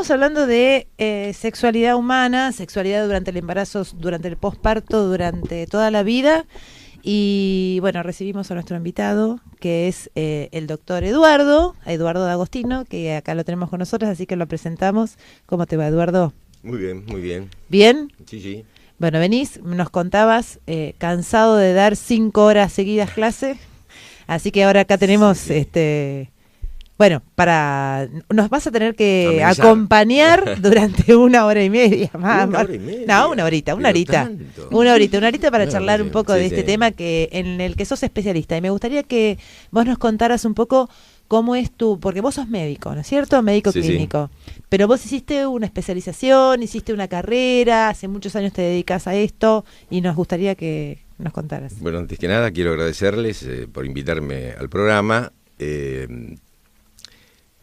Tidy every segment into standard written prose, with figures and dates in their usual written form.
estamos hablando de sexualidad humana, sexualidad durante el embarazo, durante el posparto, durante toda la vida. Y bueno, recibimos a nuestro invitado, que es el doctor Eduardo D'Agostino, que acá lo tenemos con nosotros, así que lo presentamos. ¿Cómo te va, Eduardo? Muy bien, muy bien. ¿Bien? Sí, sí. Bueno, venís, nos contabas, cansado de dar 5 horas seguidas clase, así que ahora acá tenemos, Sí. Bueno, nos vas a tener que Amenizar. acompañar durante 1 hora y media más. ¿Una hora y media? No, una horita. ¿Tanto? Una horita para No, charlar no un sé. poco Sí, de sí. este tema en el que sos especialista. Y me gustaría que vos nos contaras un poco cómo es porque vos sos médico, ¿no es cierto? Médico Sí, sí. clínico. Pero vos hiciste una especialización, hiciste una carrera, hace muchos años te dedicas a esto y nos gustaría que nos contaras. Bueno, antes que nada quiero agradecerles por invitarme al programa.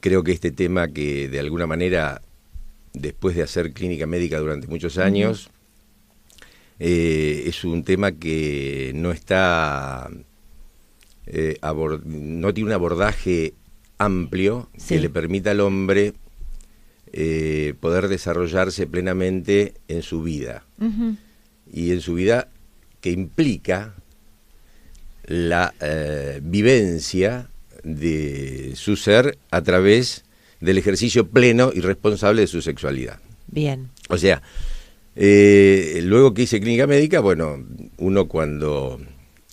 Creo que este tema que de alguna manera, después de hacer clínica médica durante muchos años, es un tema que no está, no tiene un abordaje amplio que le permita al hombre poder desarrollarse plenamente en su vida. Y en su vida que implica la vivencia de su ser a través del ejercicio pleno y responsable de su sexualidad. Bien. O sea, luego que hice clínica médica, bueno, uno cuando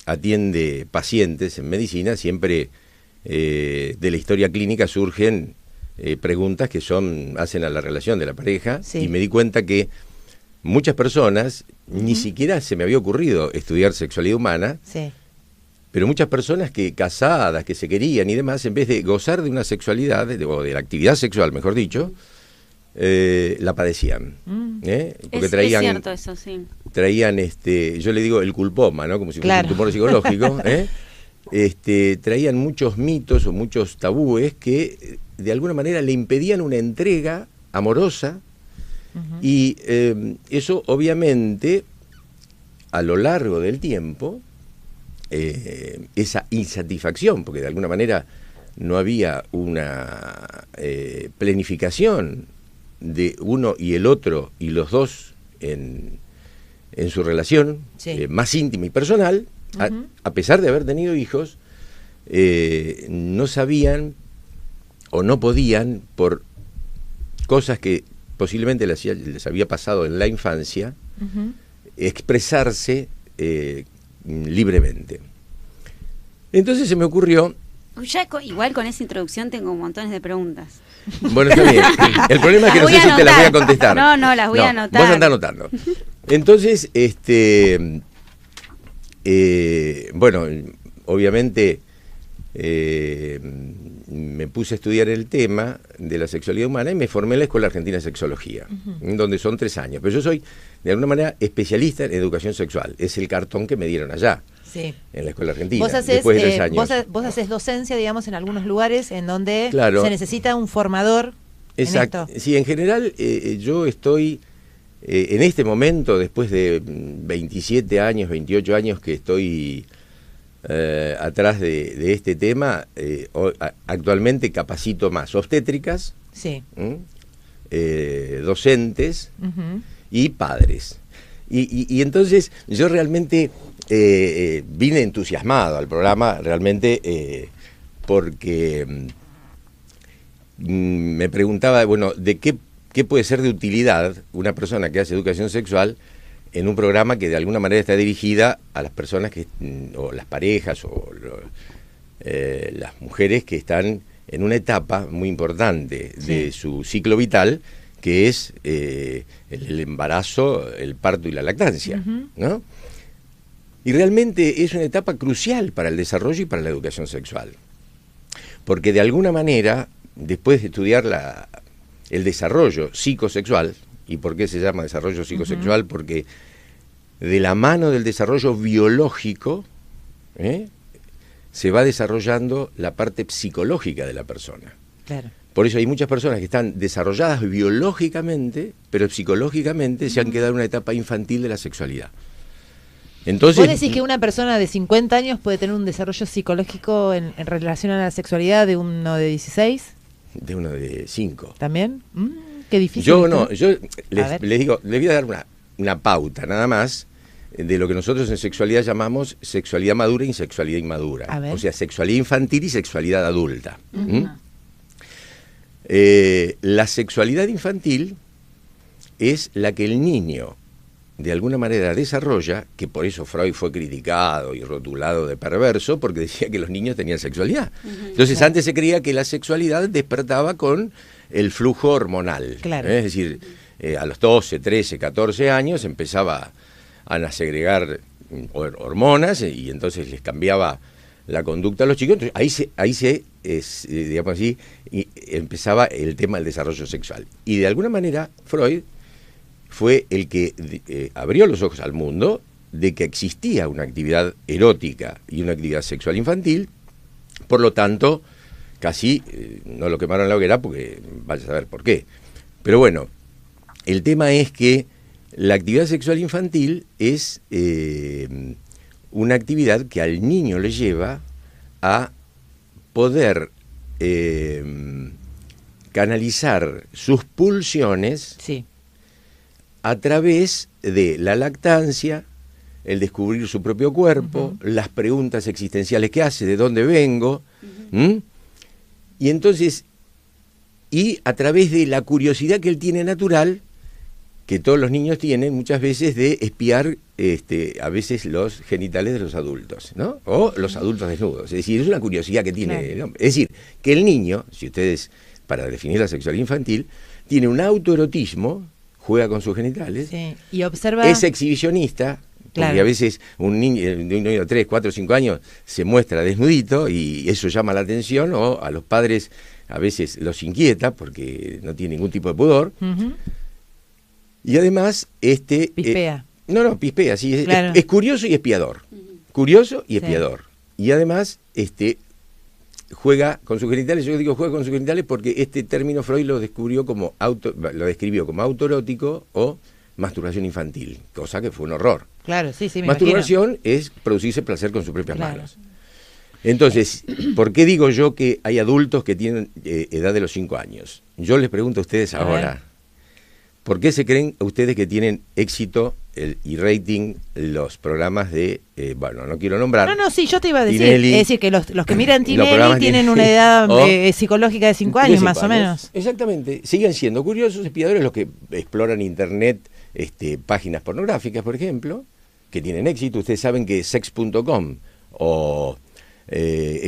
atiende pacientes en medicina, siempre de la historia clínica surgen preguntas que hacen a la relación de la pareja, y me di cuenta que muchas personas, ni siquiera se me había ocurrido estudiar sexualidad humana, pero muchas personas casadas, que se querían y demás, en vez de gozar de una sexualidad, o de la actividad sexual, mejor dicho, la padecían. Porque traían, es cierto eso, sí. Traían, yo le digo el culpoma, ¿no? Como si fuese un tumor psicológico. Traían muchos mitos o muchos tabúes que de alguna manera le impedían una entrega amorosa, y eso obviamente a lo largo del tiempo, esa insatisfacción, porque de alguna manera no había una planificación de uno y el otro y los dos en su relación más íntima y personal, a pesar de haber tenido hijos, no sabían o no podían, por cosas que posiblemente les había pasado en la infancia, expresarse libremente. Entonces se me ocurrió... Ya igual con esa introducción tengo montones de preguntas. Bueno, está bien. El problema es que no sé si te las voy a contestar. No, las voy a anotar. Vas a andar anotando. Entonces, bueno, obviamente me puse a estudiar el tema de la sexualidad humana y me formé en la Escuela Argentina de Sexología, donde son 3 años. Pero yo soy, de alguna manera, especialista en educación sexual. Es el cartón que me dieron allá, en la Escuela Argentina, después de 3 años. Vos haces docencia, digamos, en algunos lugares en donde Claro. se necesita un formador. Exacto. En esto. Sí, en general yo estoy, en este momento, después de 27 años, 28 años que estoy atrás de este tema, actualmente capacito más obstétricas, docentes y padres. Y entonces yo realmente vine entusiasmado al programa, realmente porque me preguntaba, bueno, de qué puede ser de utilidad una persona que hace educación sexual en un programa que de alguna manera está dirigida a las personas o las parejas o las mujeres que están en una etapa muy importante de su ciclo vital, que es el embarazo, el parto y la lactancia, ¿no? Y realmente es una etapa crucial para el desarrollo y para la educación sexual, porque de alguna manera, después de estudiar el desarrollo psicosexual, ¿y por qué se llama desarrollo psicosexual? Porque de la mano del desarrollo biológico se va desarrollando la parte psicológica de la persona. Claro. Por eso hay muchas personas que están desarrolladas biológicamente, pero psicológicamente se han quedado en una etapa infantil de la sexualidad. Entonces, ¿vos decís que una persona de 50 años puede tener un desarrollo psicológico en relación a la sexualidad de uno de 16? De uno de 5. ¿También? Qué difícil. Yo ver. les digo, les voy a dar una pauta nada más de lo que nosotros en sexualidad llamamos sexualidad madura y sexualidad inmadura. O sea, sexualidad infantil y sexualidad adulta. La sexualidad infantil es la que el niño de alguna manera desarrolla, que por eso Freud fue criticado y rotulado de perverso, porque decía que los niños tenían sexualidad. Entonces antes se creía que la sexualidad despertaba con el flujo hormonal. Es decir, a los 12, 13, 14 años empezaba a segregar hormonas y entonces les cambiaba la conducta a los chicos. Entonces digamos así, y empezaba el tema del desarrollo sexual. Y de alguna manera Freud fue el que abrió los ojos al mundo de que existía una actividad erótica y una actividad sexual infantil. Por lo tanto, casi no lo quemaron en la hoguera, porque vaya a saber por qué. Pero bueno, el tema es que la actividad sexual infantil es una actividad que al niño le lleva a poder canalizar sus pulsiones a través de la lactancia, el descubrir su propio cuerpo, las preguntas existenciales que hace, de dónde vengo, y entonces, y a través de la curiosidad que él tiene natural, que todos los niños tienen muchas veces, de espiar a veces los genitales de los adultos, ¿no? O los adultos desnudos. Es decir, es una curiosidad que tiene el hombre. Es decir, que el niño, si ustedes, para definir la sexualidad infantil, tiene un autoerotismo, juega con sus genitales, y observa... es exhibicionista, porque a veces un niño de 3, 4, 5 años se muestra desnudito y eso llama la atención, o a los padres a veces los inquieta porque no tiene ningún tipo de pudor. Y además, pispea. Pispea, sí, es curioso y espiador. Curioso y espiador. Y además, juega con sus genitales. Yo digo juega con sus genitales porque este término Freud lo describió como autoerótico o masturbación infantil, cosa que fue un horror. Me masturbación es producirse placer con sus propias manos. Entonces, ¿por qué digo yo que hay adultos que tienen edad de los 5 años? Yo les pregunto a ustedes ahora, ¿por qué se creen ustedes que tienen éxito y rating los programas de, no quiero nombrar? Yo te iba a decir, Tinelli, es decir, que los que miran Tinelli tienen una edad psicológica de 5 años, más o menos. Exactamente, siguen siendo curiosos, espiadores, los que exploran internet, páginas pornográficas, por ejemplo, que tienen éxito. Ustedes saben que sex.com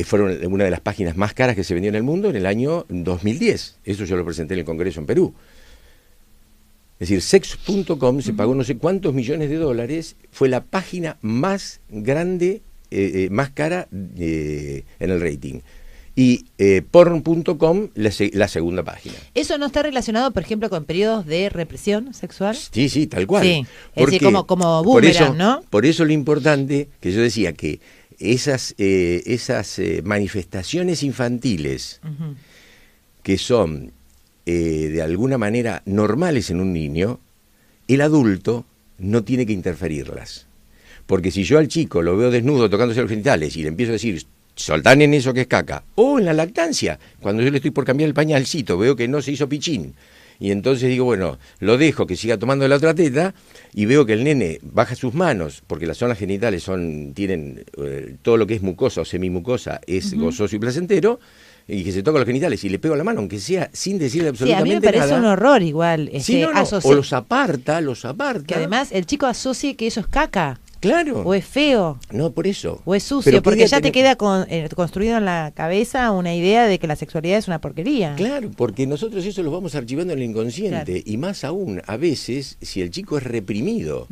fueron una de las páginas más caras que se vendió en el mundo en el año 2010. Eso yo lo presenté en el Congreso en Perú. Es decir, sex.com se pagó no sé cuántos millones de dólares, fue la página más grande, más cara en el rating. Y porn.com la segunda página. ¿Eso no está relacionado, por ejemplo, con periodos de represión sexual? Sí, tal cual. Sí, es decir, como boomerang, ¿no? Por eso lo importante, que yo decía que esas manifestaciones infantiles que son de alguna manera normales en un niño, el adulto no tiene que interferirlas. Porque si yo al chico lo veo desnudo tocándose los genitales y le empiezo a decir, soltán en eso que es caca, o en la lactancia, cuando yo le estoy por cambiar el pañalcito, veo que no se hizo pichín, y entonces digo, bueno, lo dejo que siga tomando la otra teta, y veo que el nene baja sus manos, porque las zonas genitales tienen todo lo que es mucosa o semimucosa, es gozoso y placentero, y que se toca los genitales y le pego la mano, aunque sea sin decirle absolutamente nada. A mí me parece un horror igual. O los aparta. Que además el chico asocie que eso es caca. Claro. O es feo. No, por eso. O es sucio, porque ya te queda construido en la cabeza una idea de que la sexualidad es una porquería. Claro, porque nosotros eso lo vamos archivando en el inconsciente. Y más aún, a veces, si el chico es reprimido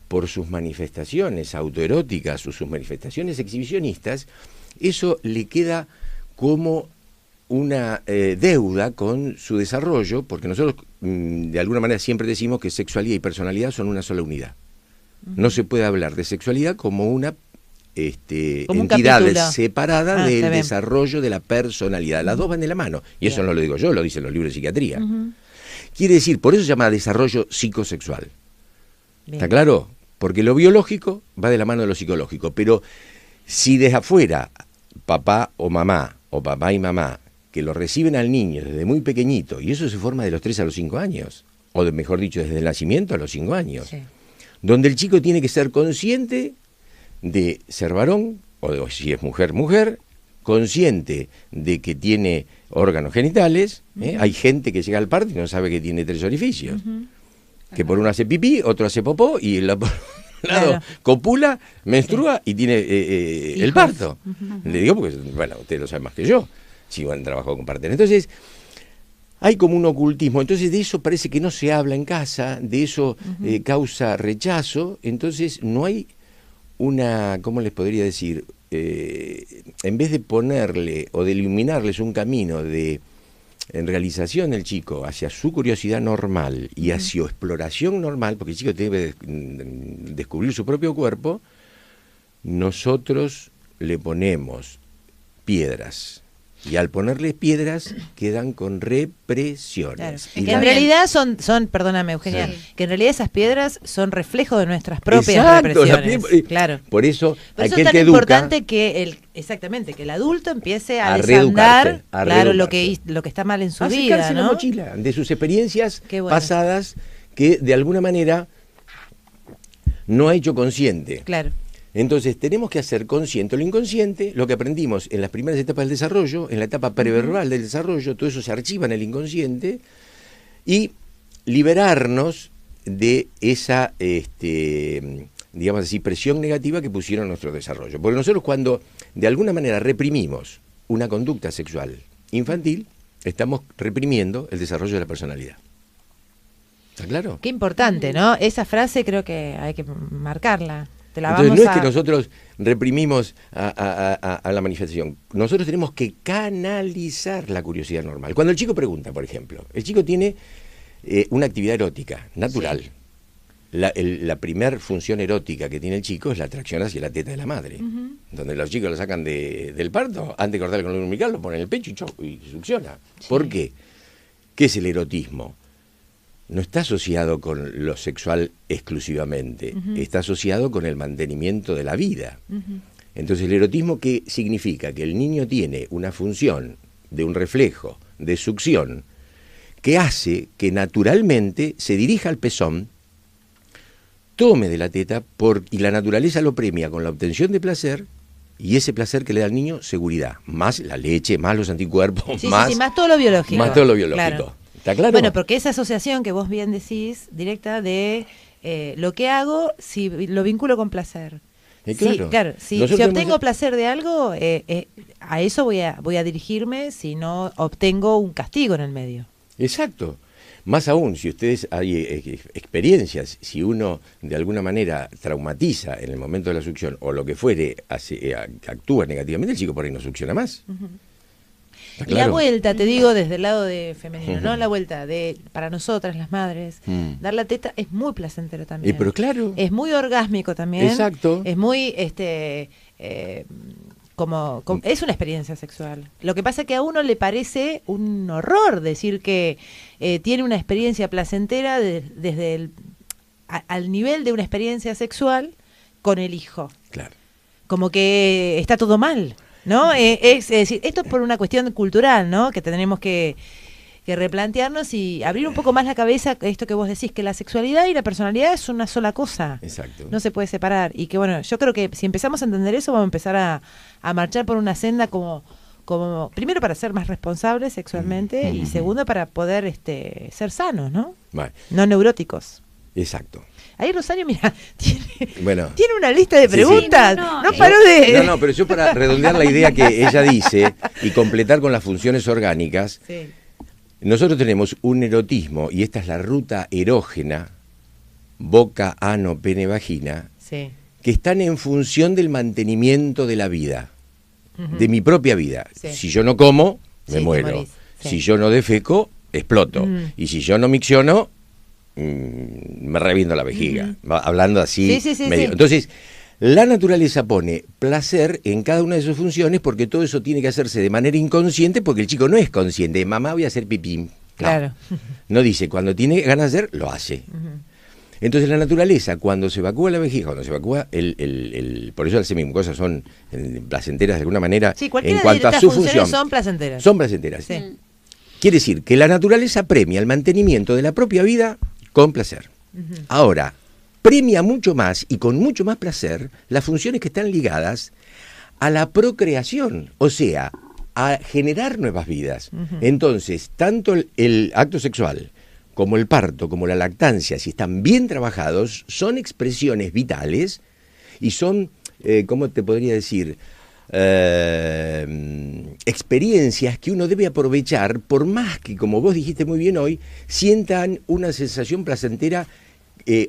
por sus manifestaciones autoeróticas o sus manifestaciones exhibicionistas, eso le queda como una deuda con su desarrollo, porque nosotros de alguna manera siempre decimos que sexualidad y personalidad son una sola unidad. No se puede hablar de sexualidad como una entidad separada del desarrollo de la personalidad. Las dos van de la mano, y eso no lo digo yo, lo dicen los libros de psiquiatría. Quiere decir, por eso se llama desarrollo psicosexual. ¿Está claro? Porque lo biológico va de la mano de lo psicológico, pero si desde afuera papá y mamá que lo reciben al niño desde muy pequeñito, y eso se forma de los 3 a los 5 años, o mejor dicho, desde el nacimiento a los 5 años, Sí. donde el chico tiene que ser consciente de ser varón, o si es mujer, mujer, consciente de que tiene órganos genitales. Hay gente que llega al parto y no sabe que tiene 3 orificios, que por uno hace pipí, otro hace popó, y el lado Claro. copula, menstrua y tiene el parto. Le digo porque, bueno, usted lo sabe más que yo, si han trabajado con parteras. Entonces, hay como un ocultismo, entonces de eso parece que no se habla en casa, de eso causa rechazo, entonces no hay una, ¿cómo les podría decir? En vez de ponerle o de iluminarles un camino de en realización del chico hacia su curiosidad normal y hacia su exploración normal, porque el chico debe descubrir su propio cuerpo, nosotros le ponemos piedras. Y al ponerles piedras quedan con represiones. Claro. Y Que en realidad son, perdóname Eugenia, Sí. que en realidad esas piedras son reflejo de nuestras propias Exacto, represiones. Claro. Por eso, Por eso aquel es tan que educa, importante que exactamente, que el adulto empiece a reeducarse, desandar, a claro, reeducarse. lo que está mal en su a vida, sacarse la ¿no? mochila de sus experiencias Qué bueno. pasadas que de alguna manera no ha hecho consciente. Claro. Entonces tenemos que hacer consciente lo inconsciente, lo que aprendimos en las primeras etapas del desarrollo, en la etapa preverbal del desarrollo, todo eso se archiva en el inconsciente, y liberarnos de esa, digamos así, presión negativa que pusieron en nuestro desarrollo. Porque nosotros cuando de alguna manera reprimimos una conducta sexual infantil, estamos reprimiendo el desarrollo de la personalidad. ¿Está claro? Qué importante, ¿no? Esa frase creo que hay que marcarla. Te la Entonces vamos no es a... que nosotros reprimimos a la manifestación, nosotros tenemos que canalizar la curiosidad normal. Cuando el chico pregunta, por ejemplo, el chico tiene una actividad erótica natural. Sí. La primer función erótica que tiene el chico es la atracción hacia la teta de la madre, donde los chicos lo sacan del parto, antes de cortar el cordón umbilical, lo ponen en el pecho y succiona. Sí. ¿Por qué? ¿Qué es el erotismo? No está asociado con lo sexual exclusivamente, está asociado con el mantenimiento de la vida. Entonces, el erotismo, ¿qué significa? Que el niño tiene una función de un reflejo, de succión, que hace que naturalmente se dirija al pezón, tome de la teta, y la naturaleza lo premia con la obtención de placer, y ese placer que le da al niño, seguridad, más la leche, más los anticuerpos, Sí, más, sí, más todo lo biológico. más todo lo biológico. Claro. ¿Está claro? Bueno, porque esa asociación que vos bien decís, directa de lo que hago, si lo vinculo con placer. Claro. Si Nosotros obtengo hemos- placer de algo, a eso voy a dirigirme si no obtengo un castigo en el medio. Exacto. Más aún, si ustedes hay experiencias, si uno de alguna manera traumatiza en el momento de la succión o lo que fuere, actúa negativamente, el chico por ahí no succiona más. ¿Está Y la claro? vuelta, te digo desde el lado de femenino, ¿no? La vuelta de para nosotras las madres, dar la teta es muy placentero también. Pero claro. Es muy orgásmico también. Exacto. Es muy es una experiencia sexual. Lo que pasa es que a uno le parece un horror decir que tiene una experiencia placentera desde al nivel de una experiencia sexual con el hijo. Claro. Como que está todo mal, ¿no? Es decir, esto es por una cuestión cultural, ¿no? Que tenemos que replantearnos y abrir un poco más la cabeza, esto que vos decís, que la sexualidad y la personalidad es una sola cosa. Exacto. No se puede separar. Y que bueno, yo creo que si empezamos a entender eso, vamos a empezar a marchar por una senda como primero para ser más responsables sexualmente y segundo para poder ser sanos, ¿no? Vale. No neuróticos. Exacto. Ahí Rosario, mira, Bueno. tiene una lista de Sí, sí. preguntas. Sí, no no, paró de... No, pero yo para redondear la idea que ella dice y completar con las funciones orgánicas, Sí. nosotros tenemos un erotismo, y esta es la ruta erógena, boca, ano, pene, vagina, Sí. que están en función del mantenimiento de la vida, de mi propia vida. Sí. Si yo no como, Sí, me te muero. morís, sí. Si yo no defeco, exploto. Y si yo no micciono, me reviento la vejiga. Hablando así, Sí, sí, sí, medio. sí. Entonces, la naturaleza pone placer en cada una de sus funciones porque todo eso tiene que hacerse de manera inconsciente porque el chico no es consciente. Mamá, voy a hacer pipí. No. Claro. No dice, cuando tiene ganas de hacer, lo hace. Entonces la naturaleza, cuando se evacúa la vejiga, cuando se evacúa por eso las semimucosas son placenteras de alguna manera, Sí, en cualquiera de cuanto a estas su funciones función. son placenteras. Son placenteras. Sí. Quiere decir que la naturaleza premia el mantenimiento de la propia vida con placer. Ahora, premia mucho más y con mucho más placer las funciones que están ligadas a la procreación, o sea, a generar nuevas vidas. Entonces, tanto el acto sexual como el parto, como la lactancia, si están bien trabajados, son expresiones vitales y son, ¿cómo te podría decir? Experiencias que uno debe aprovechar, por más que, como vos dijiste muy bien hoy, sientan una sensación placentera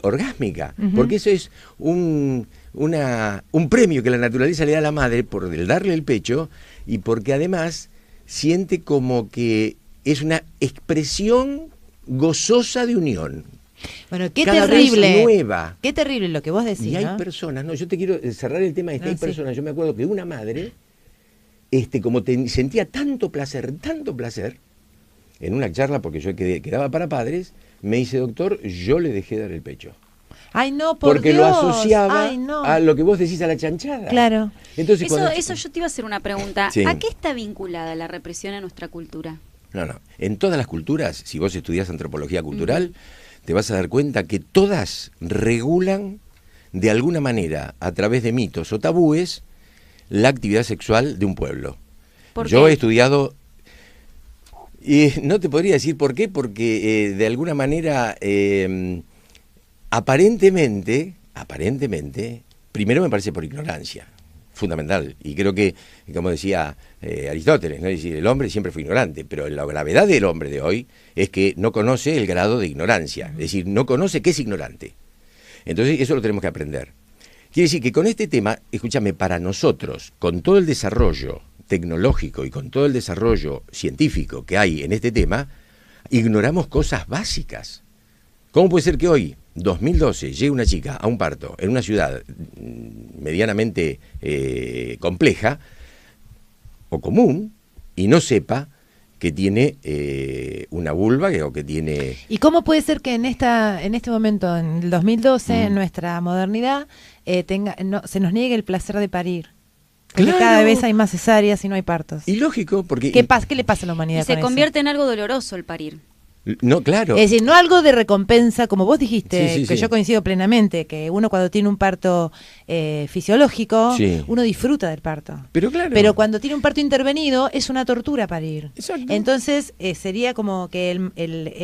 orgásmica, porque eso es un premio que la naturaleza le da a la madre por el darle el pecho y porque además siente como que es una expresión gozosa de unión. Bueno, qué Cada terrible. vez nueva. Qué terrible lo que vos decís, Y hay ¿no? personas, yo te quiero cerrar el tema de que No, hay sí. personas, yo me acuerdo que una madre, como sentía tanto placer, en una charla, porque yo quedaba para padres, me dice, doctor, yo le dejé dar el pecho. Ay, no, por Porque Dios. lo asociaba Ay, no. a lo que vos decís, a la chanchada. Claro. Entonces, Eso yo te iba a hacer una pregunta. Sí. ¿A qué está vinculada la represión a nuestra cultura? No. En todas las culturas, si vos estudiás antropología cultural, te vas a dar cuenta que todas regulan de alguna manera, a través de mitos o tabúes, la actividad sexual de un pueblo. ¿Por Yo qué? he estudiado, y no te podría decir por qué, porque de alguna manera, aparentemente, primero me parece por ignorancia, fundamental, y creo que, como decía Aristóteles, ¿no? Es decir, el hombre siempre fue ignorante, pero la gravedad del hombre de hoy es que no conoce el grado de ignorancia, es decir, no conoce qué es ignorante. Entonces eso lo tenemos que aprender. Quiere decir que con este tema, escúchame, para nosotros, con todo el desarrollo tecnológico y con todo el desarrollo científico que hay en este tema, ignoramos cosas básicas. ¿Cómo puede ser que hoy, 2012, llegue una chica a un parto en una ciudad medianamente compleja o común y no sepa que tiene una vulva o que tiene... ¿Y cómo puede ser que en este momento, en el 2012, en nuestra modernidad, se nos niegue el placer de parir? Porque Claro. cada vez hay más cesáreas y no hay partos. Y lógico, porque... ¿Qué le pasa a la humanidad Y se con convierte en algo doloroso el parir. No, claro. eso? Es decir, no algo de recompensa, como vos dijiste, Sí, que sí. yo coincido plenamente, que uno cuando tiene un parto fisiológico, Sí. uno disfruta del parto. Pero claro. Pero cuando tiene un parto intervenido es una tortura parir. Exacto. Entonces sería como que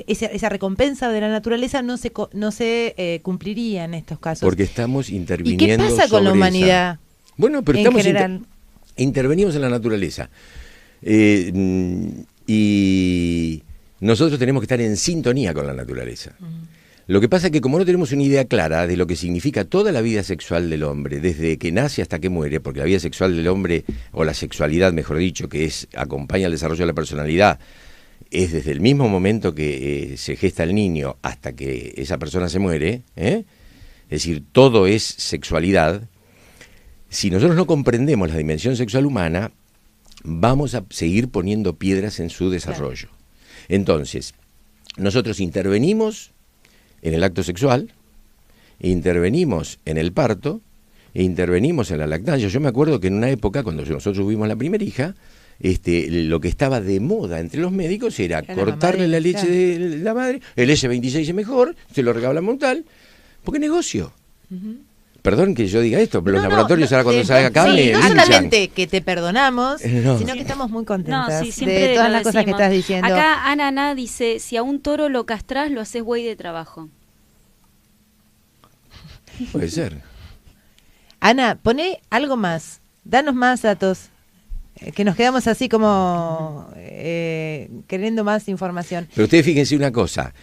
esa recompensa de la naturaleza no se cumpliría en estos casos. Porque estamos ¿Y interviniendo qué pasa con la sobre humanidad? esa. Bueno, pero en estamos general? intervenimos en la naturaleza. Y nosotros tenemos que estar en sintonía con la naturaleza. Lo que pasa es que como no tenemos una idea clara de lo que significa toda la vida sexual del hombre, desde que nace hasta que muere, porque la vida sexual del hombre, o la sexualidad, mejor dicho, que acompaña al desarrollo de la personalidad, es desde el mismo momento que se gesta el niño hasta que esa persona se muere, es decir, todo es sexualidad. Si nosotros no comprendemos la dimensión sexual humana, vamos a seguir poniendo piedras en su desarrollo. Entonces, nosotros intervenimos en el acto sexual, intervenimos en el parto, e intervenimos en la lactancia. Yo me acuerdo que en una época, cuando nosotros tuvimos la primera hija, lo que estaba de moda entre los médicos era cortarle la leche de la madre, el S26 es mejor, se lo regala Montal, porque negocio. Perdón que yo diga esto, pero los laboratorios ahora cuando salga carne... no linchan. solamente que te perdonamos, No. sino que estamos muy contentas No, sí, siempre de todas lo las cosas que decimos. estás diciendo. Acá Ana dice, si a un toro lo castrás, lo haces buey de trabajo. Puede ser. Ana, poné algo más, danos más datos, que nos quedamos así como queriendo más información. Pero ustedes fíjense una cosa,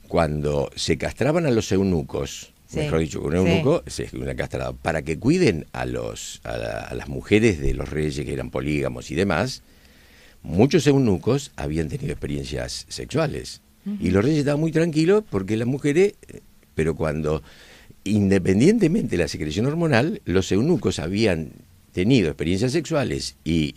cuando se castraban a los eunucos, Sí, mejor dicho, un eunuco es una castrada, para que cuiden a las mujeres de los reyes que eran polígamos y demás, muchos eunucos habían tenido experiencias sexuales. Y los reyes estaban muy tranquilos porque las mujeres, pero cuando, independientemente de la secreción hormonal, los eunucos tenido experiencias sexuales y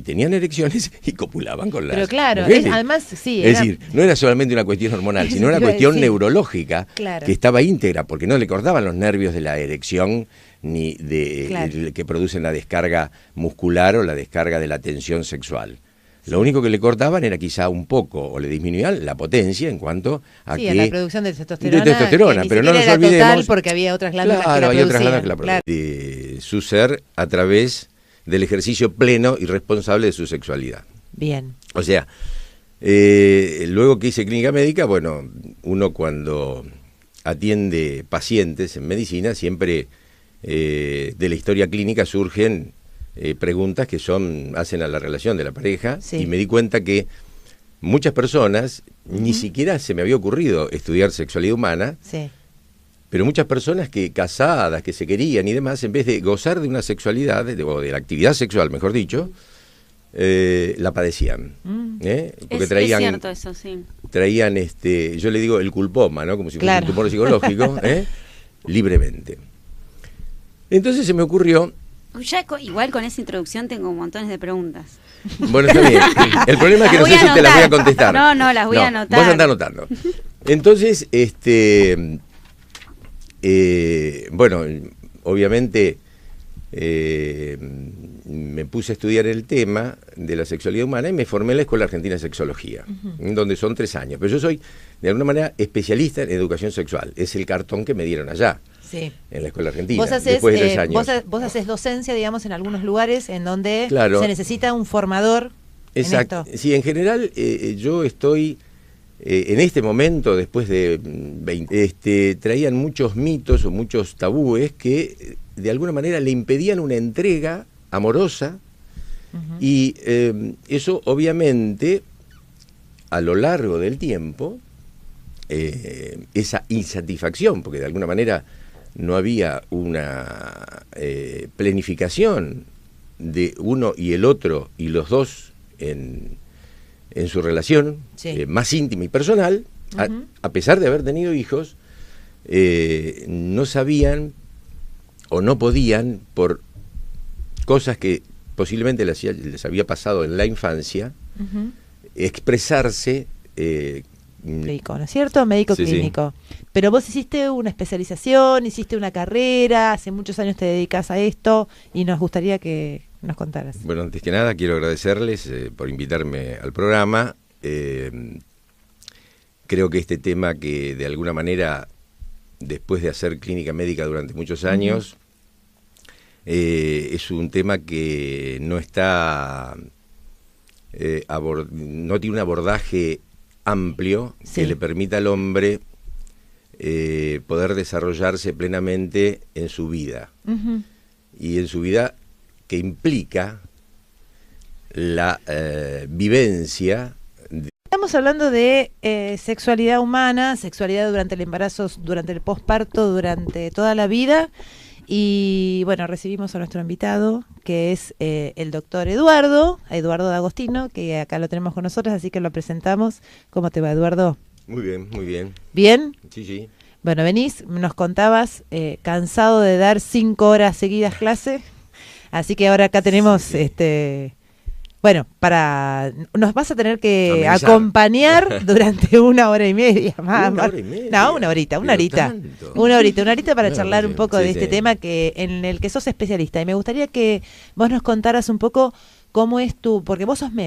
tenían erecciones y copulaban con las Pero claro, mujeres. además, sí. Es decir, no era solamente una cuestión hormonal, sino una cuestión neurológica claro, que estaba íntegra, porque no le cortaban los nervios de la erección ni claro, que producen la descarga muscular o la descarga de la tensión sexual. Lo único que le cortaban era quizá un poco, o le disminuían la potencia en cuanto a a la producción de testosterona. Pero no nos era olvidemos. Total porque había otras glándulas que la hay otras glándulas que la producían. producen. De su ser a través del ejercicio pleno y responsable de su sexualidad. Bien. O sea, luego que hice clínica médica, bueno, uno cuando atiende pacientes en medicina, siempre de la historia clínica surgen preguntas que hacen a la relación de la pareja, sí, y me di cuenta que muchas personas, ni siquiera se me había ocurrido estudiar sexualidad humana, sí, pero muchas personas que casadas, que se querían y demás, en vez de gozar de una sexualidad, o de la actividad sexual, mejor dicho, la padecían. Porque traían, es cierto eso, sí. Traían, yo le digo el culpoma, ¿no? Como si fuese claro, un tumor psicológico, libremente. Entonces se me ocurrió... Igual con esa introducción tengo montones de preguntas. Bueno, está bien. El problema es que no sé si te las voy a contestar. No, las voy a anotar. Vos andá anotando. Entonces, bueno, obviamente me puse a estudiar el tema de la sexualidad humana y me formé en la Escuela Argentina de Sexología, donde son 3 años. Pero yo soy, de alguna manera, especialista en educación sexual. Es el cartón que me dieron allá. Sí. En la Escuela Argentina, después de 3 años. Vos haces docencia, digamos, en algunos lugares en donde claro, se necesita un formador. Exacto. En esto. Sí, en general yo estoy, en este momento, después de 20, traían muchos mitos o muchos tabúes que de alguna manera le impedían una entrega amorosa, y eso obviamente a lo largo del tiempo, esa insatisfacción, porque de alguna manera no había una planificación de uno y el otro y los dos en su relación, sí, más íntima y personal, a pesar de haber tenido hijos, no sabían o no podían, por cosas que posiblemente les había pasado en la infancia, expresarse. Médico, ¿no es cierto? Médico clínico. Sí. Pero vos hiciste una especialización, hiciste una carrera, hace muchos años te dedicas a esto y nos gustaría que nos contaras. Bueno, antes que nada quiero agradecerles por invitarme al programa. Creo que este tema, que de alguna manera, después de hacer clínica médica durante muchos años, es un tema que no está, no tiene un abordaje amplio, sí, que le permita al hombre poder desarrollarse plenamente en su vida. Y en su vida que implica la vivencia. Estamos hablando de sexualidad humana, sexualidad durante el embarazo, durante el posparto, durante toda la vida. Y bueno, recibimos a nuestro invitado, que es el doctor Eduardo D'Agostino, que acá lo tenemos con nosotros, así que lo presentamos. ¿Cómo te va, Eduardo? Muy bien, muy bien. ¿Bien? Sí, sí. Bueno, venís, nos contabas, cansado de dar 5 horas seguidas clase, así que ahora acá tenemos, sí, bueno, nos vas a tener que acompañar durante 1 hora y media más. ¿Una hora y media? No, una horita para charlar un poco de este tema en el que sos especialista. Y me gustaría que vos nos contaras un poco cómo es porque vos sos médico.